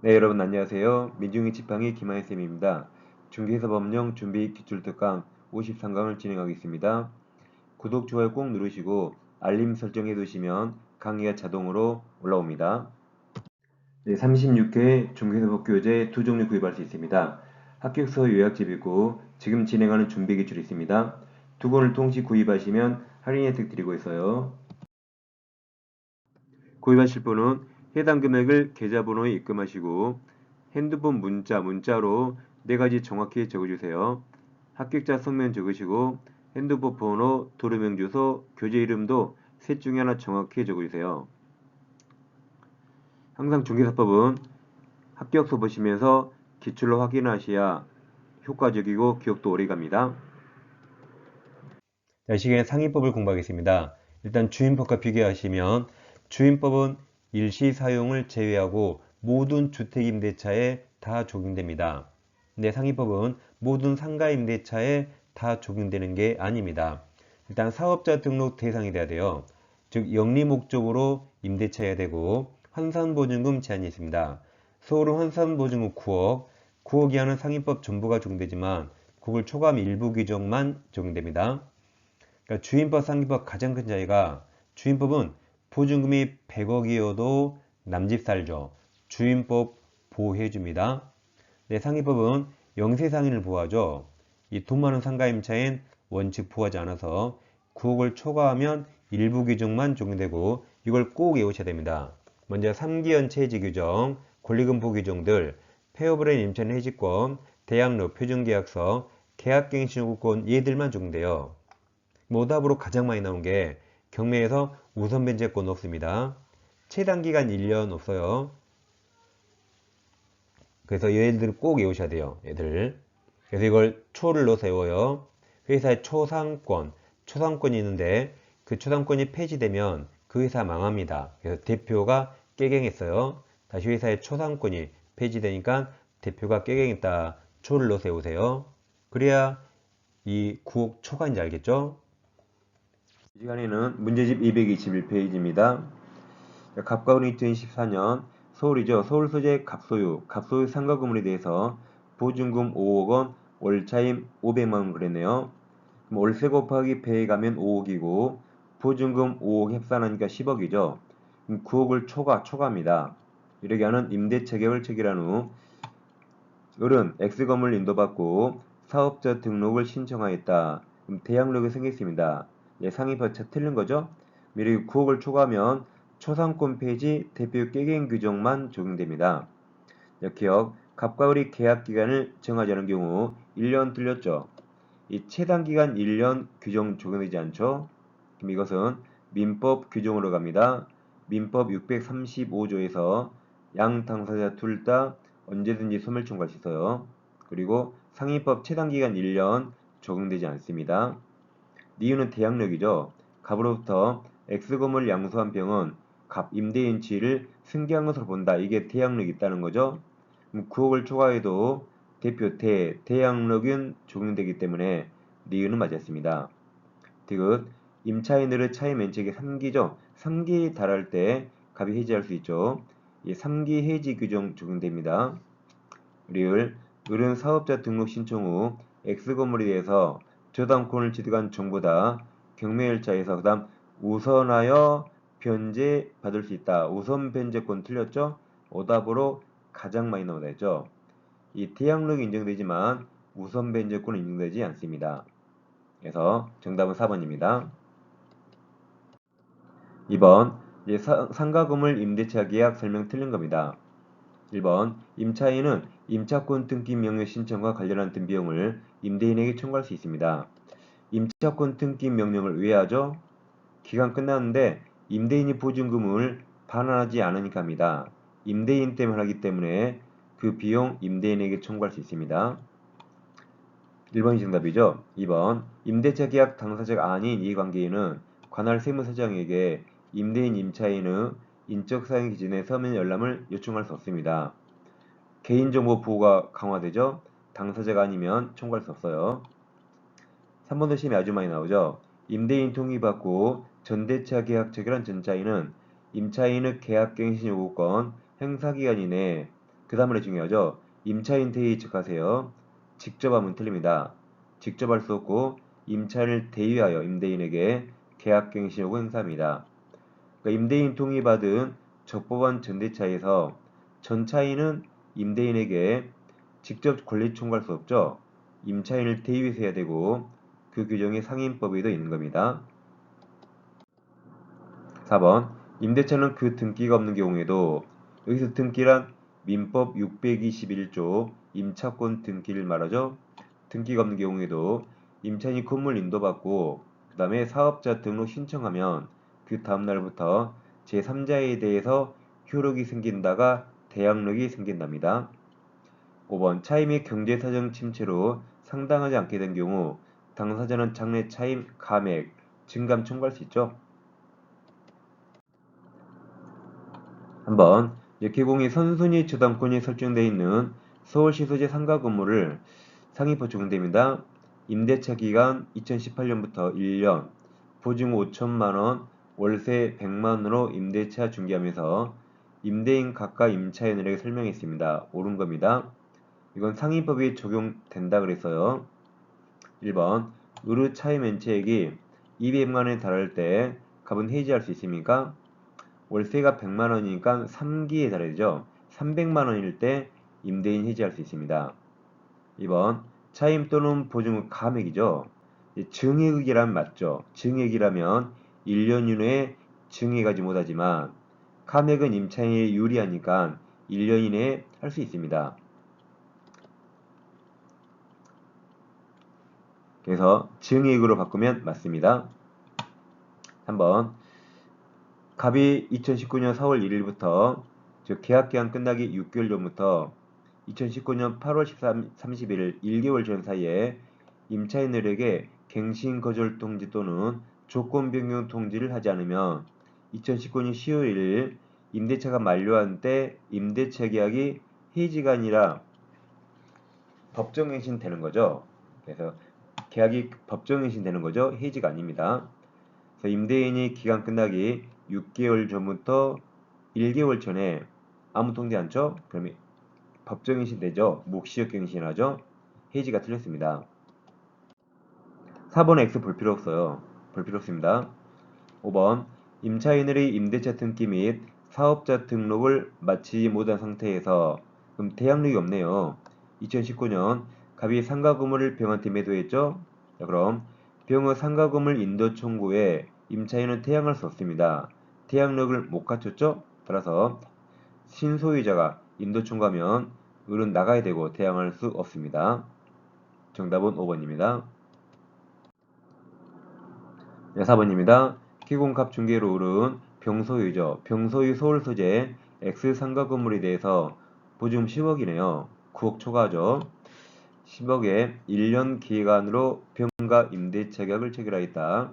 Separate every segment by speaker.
Speaker 1: 네, 여러분 안녕하세요. 민중이 지팡이 김하혜쌤입니다. 중개사법령 준비 기출특강 53강을 진행하겠습니다. 구독, 좋아요 꼭 누르시고 알림 설정해 두시면 강의가 자동으로 올라옵니다. 네, 36회 중개사법교재 두 종류 구입할 수 있습니다. 합격서 요약집 있고 지금 진행하는 준비 기출이 있습니다. 두 권을 동시 구입하시면 할인 혜택 드리고 있어요. 구입하실 분은 해당 금액을 계좌번호에 입금하시고 핸드폰 문자로 네 가지 정확히 적어주세요. 합격자 성명 적으시고 핸드폰 번호, 도로명 주소, 교재 이름도 셋 중에 하나 정확히 적어주세요. 항상 중개사법은 합격서 보시면서 기출로 확인하셔야 효과적이고 기억도 오래갑니다. 이 시간에 상위법을 공부하겠습니다. 일단 주임법과 비교하시면 주임법은 일시 사용을 제외하고 모든 주택임대차에 다 적용됩니다. 근데 상위법은 모든 상가임대차에 다 적용되는 게 아닙니다. 일단 사업자 등록 대상이 돼야 돼요. 즉 영리 목적으로 임대차여야 되고 환산보증금 제한이 있습니다. 서울은 환산보증금 9억, 9억 이하는 상위법 전부가 적용되지만 그걸 초과하면 일부 규정만 적용됩니다. 그러니까 주임법, 상위법 가장 큰 차이가 주임법은 보증금이 100억이어도 남집 살죠. 주임법 보호해줍니다. 네, 상위법은 영세상인을 보호하죠. 이 돈 많은 상가임차엔 원칙 보호하지 않아서 9억을 초과하면 일부 규정만 적용되고 이걸 꼭 외우셔야 됩니다. 먼저 3기연체 해지 규정, 권리금보 규정들, 폐업을한 임차인 해지권, 대학로, 표준계약서, 계약갱신 요구권 얘들만 적용돼요. 오답으로 가장 많이 나온 게 경매에서 우선 변제권 없습니다. 최단기간 1년 없어요. 그래서 얘들 꼭 외우셔야 돼요. 얘들. 그래서 이걸 초를 넣어서 외워요. 회사의 초상권이 있는데 그 초상권이 폐지되면 그 회사 망합니다. 그래서 대표가 깨갱했어요. 다시 회사의 초상권이 폐지되니까 대표가 깨갱했다. 초를 넣어서 외우세요. 그래야 이 9억 초과인지 알겠죠? 이 시간에는 문제집 221페이지입니다. 갑과은이 2014년 서울이죠. 서울 소재 갑소유 상가 건물에 대해서 보증금 5억 원, 월차임 500만 원 그랬네요. 그럼 월세 곱하기 배에 가면 5억이고 보증금 5억 합산하니까 10억이죠. 그럼 9억을 초과입니다. 이렇게 하는 임대차 계약을 체결한 후 을은 X건물 인도받고 사업자 등록을 신청하였다. 그럼 대항력이 생겼습니다. 예, 상위법 틀린 거죠? 미리 9억을 초과하면 초상권 폐지 대표 깨갱 규정만 적용됩니다. 기억, 갑과 을이 계약 기간을 정하자는 경우 1년 틀렸죠. 이 최단 기간 1년 규정 적용되지 않죠. 그럼 이것은 민법 규정으로 갑니다. 민법 635조에서 양 당사자 둘 다 언제든지 소멸 청구할 수 있어요. 그리고 상위법 최단 기간 1년 적용되지 않습니다. 이유는 대항력이죠. 갑으로부터 X건물 양수한 병은 갑 임대인 지위를 승계한 것으로 본다. 이게 대항력이 있다는 거죠. 9억을 초과해도 대표 대항력은 적용되기 때문에 니은은 맞았습니다. 디귿 임차인들의 차이 면적이 3기죠. 3기 달할 때 갑이 해지할 수 있죠. 이 3기 해지 규정 적용됩니다. 리을 을은 사업자 등록 신청 후 X건물에 대해서 저당권을 취득한 정보다 경매일자에서 그 다음 우선하여 변제 받을 수 있다. 우선 변제권 틀렸죠? 오답으로 가장 많이 나오다 했죠. 이 태양력이 인정되지만 우선 변제권은 인정되지 않습니다. 그래서 정답은 4번입니다. 2번 상가건물 임대차 계약 설명 틀린 겁니다. 1번 임차인은 임차권 등기 명령 신청과 관련한 등 비용을 임대인에게 청구할 수 있습니다. 임차권 등기 명령을 왜 하죠? 기간 끝났는데 임대인이 보증금을 반환하지 않으니까 합니다. 임대인 때문에 하기 때문에 그 비용 임대인에게 청구할 수 있습니다. 1번이 정답이죠. 2번 임대차 계약 당사자가 아닌 이해관계인은 관할 세무서장에게 임대인 임차인의 인적사항 기준에 서면 열람을 요청할 수 없습니다. 개인정보 보호가 강화되죠. 당사자가 아니면 청구할 수 없어요. 3번도 시험에 아주 많이 나오죠. 임대인 동의받고 전대차 계약 체결한 전차인은 임차인의 계약갱신 요구권 행사기간 이내에
Speaker 2: 그 다음에 중요하죠. 임차인 대의 즉하세요. 직접 하면 틀립니다. 직접 할 수 없고 임차인을 대의하여 임대인에게 계약갱신 요구 행사합니다. 그러니까 임대인 동의받은 적법한 전대차에서 전차인은 임대인에게 직접 권리 청구할 수 없죠. 임차인을 대의해서 해야 되고 그 규정이 상임법에도 있는 겁니다. 4번 임대차는 그 등기가 없는 경우에도 여기서 등기란 민법 621조 임차권 등기를 말하죠. 등기가 없는 경우에도 임차인이 건물 인도받고 그 다음에 사업자 등록 신청하면 그 다음날부터 제3자에 대해서 효력이 생긴다가 대항력이 생긴답니다. 5번 차임 및 경제사정 침체로 상당하지 않게 된 경우 당사자는 장래 차임, 감액, 증감 청구할 수 있죠. 한번 개공이 선순위 저당권이 설정되어 있는 서울시 소재 상가 건물을 상위법 적용됩니다. 임대차 기간 2018년부터 1년, 보증 5천만원, 월세 100만원으로 임대차 중개하면서 임대인 각각 임차인에게 설명했습니다. 옳은 겁니다. 이건 상위법이 적용된다 그랬어요. 1번 의뢰 차임 연체액이 200만원에 달할 때 값은 해지할 수 있습니까? 월세가 100만원이니까 3기에 달하죠. 300만원일 때 임대인 해지할 수 있습니다. 2번 차임 또는 보증은 감액이죠. 증액이라면 맞죠. 증액이라면 1년 이내에 증액하지 못하지만 감액은 임차인이 유리하니까 1년 이내에 할 수 있습니다. 그래서 증액으로 바꾸면 맞습니다. 한번 갑이 2019년 4월 1일부터 즉 계약기간 끝나기 6개월 전부터 2019년 8월 30일 1개월 전 사이에 임차인들에게 갱신 거절 통지 또는 조건 변경 통지를 하지 않으면 2019년 10월 1일 임대차가 만료한 때 임대차 계약이 해지가 아니라 법정갱신 되는 거죠. 그래서 계약이 법정갱신 되는 거죠. 해지가 아닙니다. 그래서 임대인이 기간 끝나기 6개월 전부터 1개월 전에 아무 통지 않죠? 그러면 법정갱신 되죠. 묵시효갱신 하죠. 해지가 틀렸습니다. 4번 X 볼 필요 없어요. 볼 필요 없습니다. 5번 임차인의 임대차 등기 및 사업자 등록을 마치지 못한 상태에서 그럼 대항력이 없네요. 2019년 갑이 상가 건물을 병한테 매도했죠. 자, 그럼 병의 상가 건물 인도 청구에 임차인은 대항할 수 없습니다. 대항력을 못 갖췄죠. 따라서 신소유자가 인도 청구하면 을은 나가야 되고 대항할 수 없습니다. 정답은 5번입니다. 네, 4번입니다. 기공값 중개로 을은 병소유죠. 병소유 서울 소재 X 상가 건물에 대해서 보증금 10억이네요. 9억 초과하죠. 10억에 1년 기간으로 병가 임대차 계약을 체결하였다.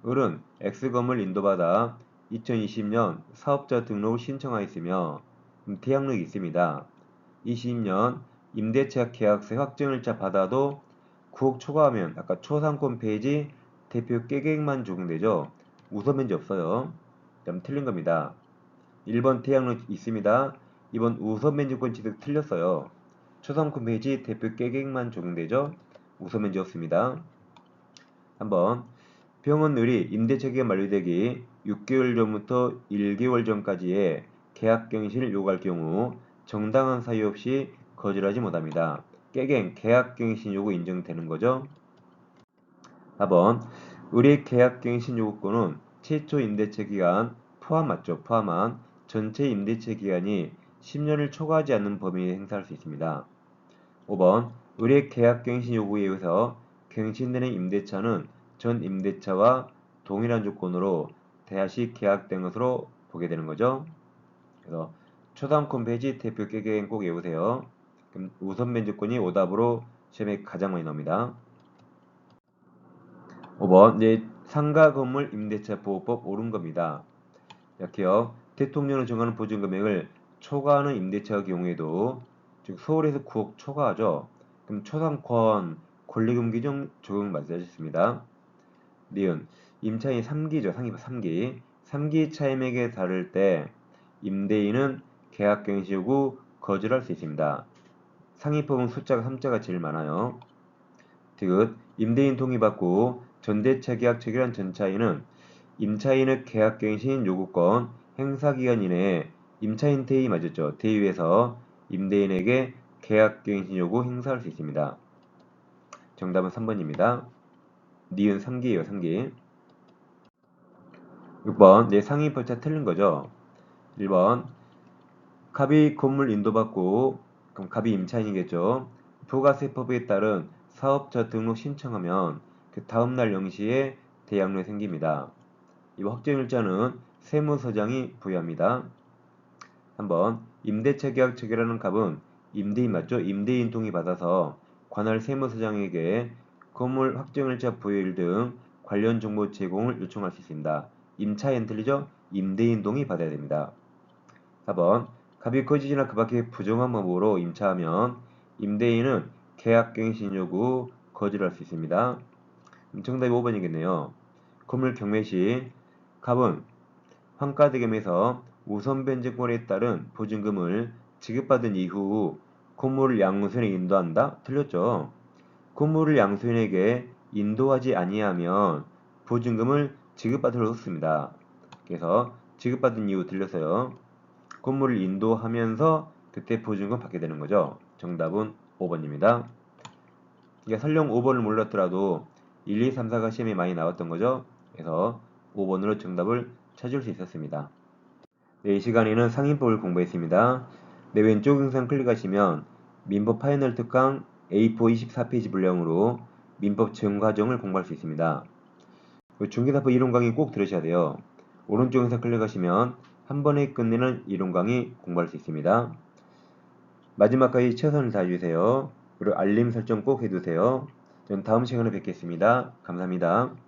Speaker 2: 을은 X 건물 인도받아 2020년 사업자 등록을 신청하였으며 대항력이 있습니다. 20년 임대차 계약세 확정일자 받아도 9억 초과하면 아까 초상권 페이지 대표 깨객만 적용되죠. 우선 면제 없어요. 그럼 틀린 겁니다. 1번 대항력 있습니다. 2번 우선 면제권 취득 틀렸어요. 초상권 페이지 대표 깨객만 적용되죠. 우선 면제 없습니다. 한번 병원 을이 임대차 기간 만료되기 6개월 전부터 1개월 전까지의 계약갱신을 요구할 경우 정당한 사유 없이 거절하지 못합니다. 깨갱 계약갱신 요구 인정되는 거죠. 4번 을의 계약갱신 요구권은 최초 임대차 기간 포함 맞죠? 포함한 전체 임대차 기간이 10년을 초과하지 않는 범위에 행사할 수 있습니다. 5번 을의 계약갱신 요구에 의해서 갱신되는 임대차는 전 임대차와 동일한 조건으로 다시 계약된 것으로 보게 되는 거죠. 그래서 초상권 폐지 대표 깨갱 꼭 외우세요. 그럼 우선 면제권이 오답으로 시험에 가장 많이 나옵니다. 5번 이제 상가 건물 임대차 보호법 옳은 겁니다. 약해요. 대통령을 정하는 보증 금액을 초과하는 임대차 경우에도 즉 서울에서 9억 초과하죠. 그럼 초상권 권리금 규정 적용 맞으셨습니다. 니은 임차인 3기죠. 상위 3기. 3기 차임액에 달할 때 임대인은 계약갱신 요구 거절할 수 있습니다. 상위법은 숫자가 3자가 제일 많아요. 디귿 임대인 동의받고 전대차 계약 체결한 전차인은 임차인의 계약갱신 요구권 행사기간 이내에 임차인 대의 맞았죠. 대의에서 임대인에게 계약갱신 요구 행사할 수 있습니다. 정답은 3번입니다. 니은 3기예요. 3기. 6번 내 상위법자 틀린 거죠. 1번 갑이 건물 인도받고 그럼 갑이 임차인이겠죠. 부가세법에 따른 사업자 등록 신청하면 그 다음날 0시에 대양로에 생깁니다. 이 확정일자는 세무서장이 부여합니다. 한번 임대차 계약 체결하는 갑은 임대인 맞죠? 임대인 동의 받아서 관할 세무서장에게 건물 확정일자 부여일 등 관련 정보 제공을 요청할 수 있습니다. 임차인 틀리죠? 임대인 동의 받아야 됩니다. 4번 갑이 거짓이나 그 밖의 부정한 방법으로 임차하면 임대인은 계약갱신 요구 거절할 수 있습니다. 정답이 5번이겠네요. 건물 경매 시 갑은 환가대금에서 우선 변제권에 따른 보증금을 지급받은 이후 건물을 양수인에 인도한다? 틀렸죠. 건물을 양수인에게 인도하지 아니하면 보증금을 지급받을 수 없습니다. 그래서 지급받은 이후 틀렸어요. 건물을 인도하면서 그때 보증금 받게 되는 거죠. 정답은 5번입니다. 그러니까 설령 5번을 몰랐더라도 1, 2, 3, 4가 시험에 많이 나왔던 거죠. 그래서 5번으로 정답을 찾을 수 있었습니다. 네, 이 시간에는 상인법을 공부했습니다. 네, 왼쪽 영상 클릭하시면 민법 파이널 특강 A4 24페이지 분량으로 민법 전과정을 공부할 수 있습니다. 중개사법 이론 강의 꼭 들으셔야 돼요. 오른쪽 영상 클릭하시면 한 번에 끝내는 이론 강의 공부할 수 있습니다. 마지막까지 최선을 다해주세요. 그리고 알림 설정 꼭 해두세요. 전 다음 시간에 뵙겠습니다. 감사합니다.